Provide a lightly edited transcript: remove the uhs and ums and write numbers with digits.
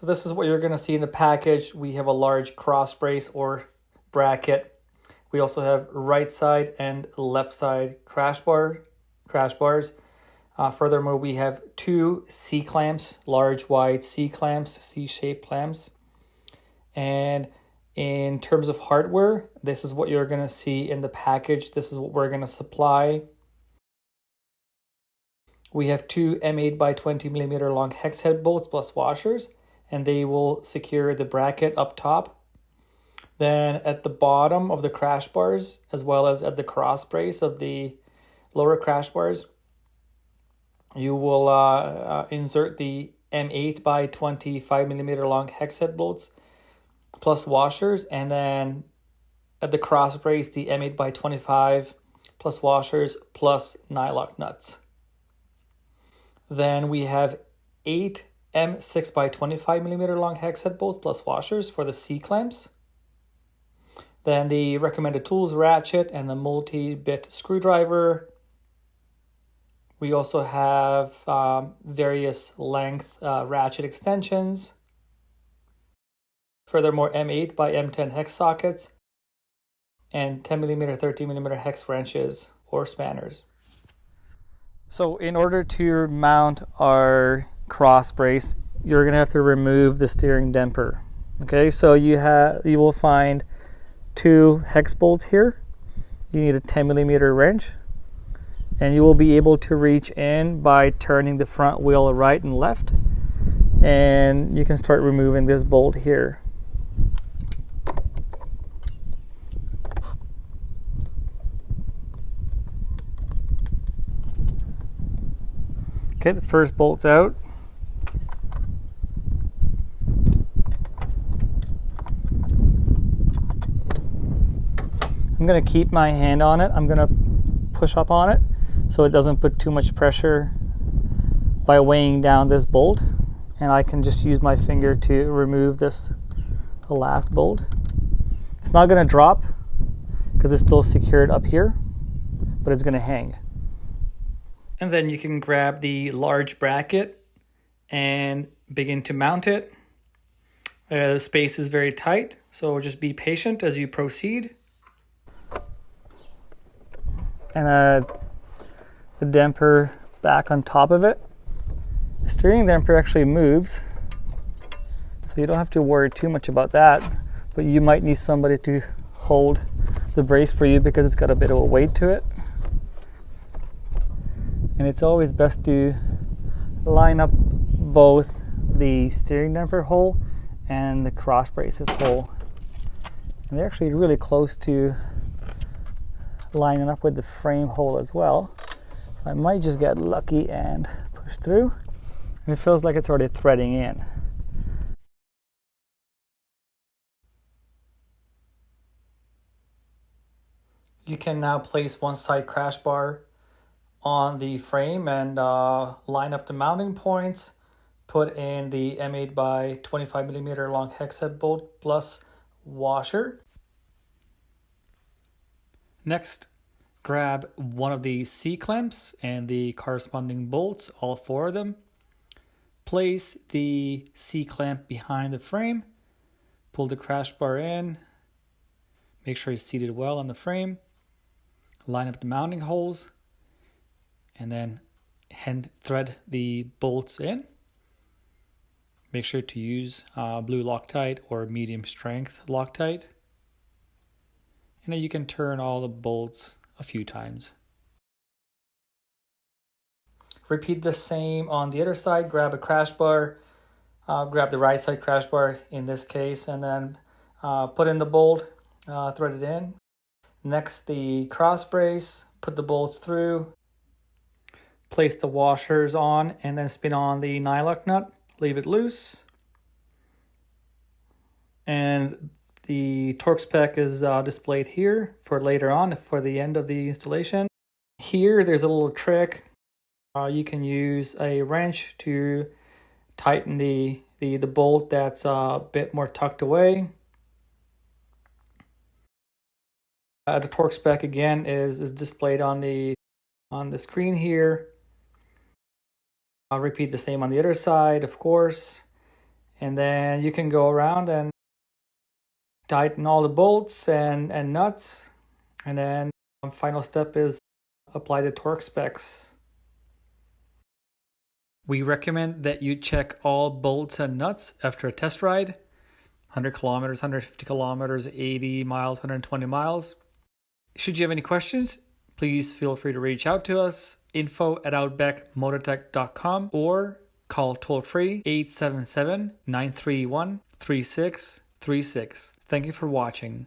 So this is what you're going to see in the package. We have a large cross brace or bracket. We also have right side and left side crash bars. Furthermore, we have two C-clamps, large wide C-clamps, C-shaped clamps. And in terms of hardware, this is what you're going to see in the package. This is what we're going to supply. We have two M8 by 20 millimeter long hex head bolts plus washers, and they will secure the bracket up top. Then at the bottom of the crash bars, as well as at the cross brace of the lower crash bars, you will insert the M8 by 25 millimeter long hex head bolts plus washers, and then at the cross brace, the M8 by 25 plus washers plus nylock nuts. Then we have 8 M6 by 25 millimeter long hex head bolts plus washers for the C-clamps. Then the recommended tools, ratchet and a multi-bit screwdriver. We also have various length ratchet extensions. Furthermore, M8 by M10 hex sockets and 10 millimeter, 13 millimeter hex wrenches or spanners. So in order to mount our cross brace, you're going to have to remove the steering damper. Okay, so you will find two hex bolts here. You need a 10 millimeter wrench, and you will be able to reach in by turning the front wheel right and left, and you can start removing this bolt here. Okay, the first bolt's out. I'm going to keep my hand on it. I'm going to push up on it so it doesn't put too much pressure by weighing down this bolt. And I can just use my finger to remove the last bolt. It's not going to drop because it's still secured up here, but it's going to hang. And then you can grab the large bracket and begin to mount it. The space is very tight, so just be patient as you proceed. And the damper back on top of it. The steering damper actually moves, so you don't have to worry too much about that, but you might need somebody to hold the brace for you because it's got a bit of a weight to it. And it's always best to line up both the steering damper hole and the cross braces hole. And they're actually really close to lining up with the frame hole as well. So I might just get lucky and push through. And it feels like it's already threading in. You can now place one side crash bar on the frame and line up the mounting points, put in the M8 by 25 millimeter long hex head bolt plus washer. Next, grab one of the C-clamps and the corresponding bolts, all four of them. Place the C-clamp behind the frame, pull the crash bar in, make sure it's seated well on the frame, line up the mounting holes, and then hand thread the bolts in. Make sure to use blue Loctite or medium strength Loctite. And then you can turn all the bolts a few times. Repeat the same on the other side. Grab a crash bar, grab the right side crash bar in this case, and then put in the bolt, thread it in. Next, the cross brace, put the bolts through, place the washers on, and then spin on the nylock nut, leave it loose. And the torque spec is displayed here for later on, for the end of the installation. Here, there's a little trick. You can use a wrench to tighten the bolt that's a bit more tucked away. The torque spec again is displayed on the screen here. I'll repeat the same on the other side, of course. And then you can go around and tighten all the bolts and nuts. And then final step is apply the torque specs. We recommend that you check all bolts and nuts after a test ride, 100 kilometers, 150 kilometers, 80 miles, 120 miles. Should you have any questions, please feel free to reach out to us, info@outbackmotortech.com, or call toll-free 877-931-3636. Thank you for watching.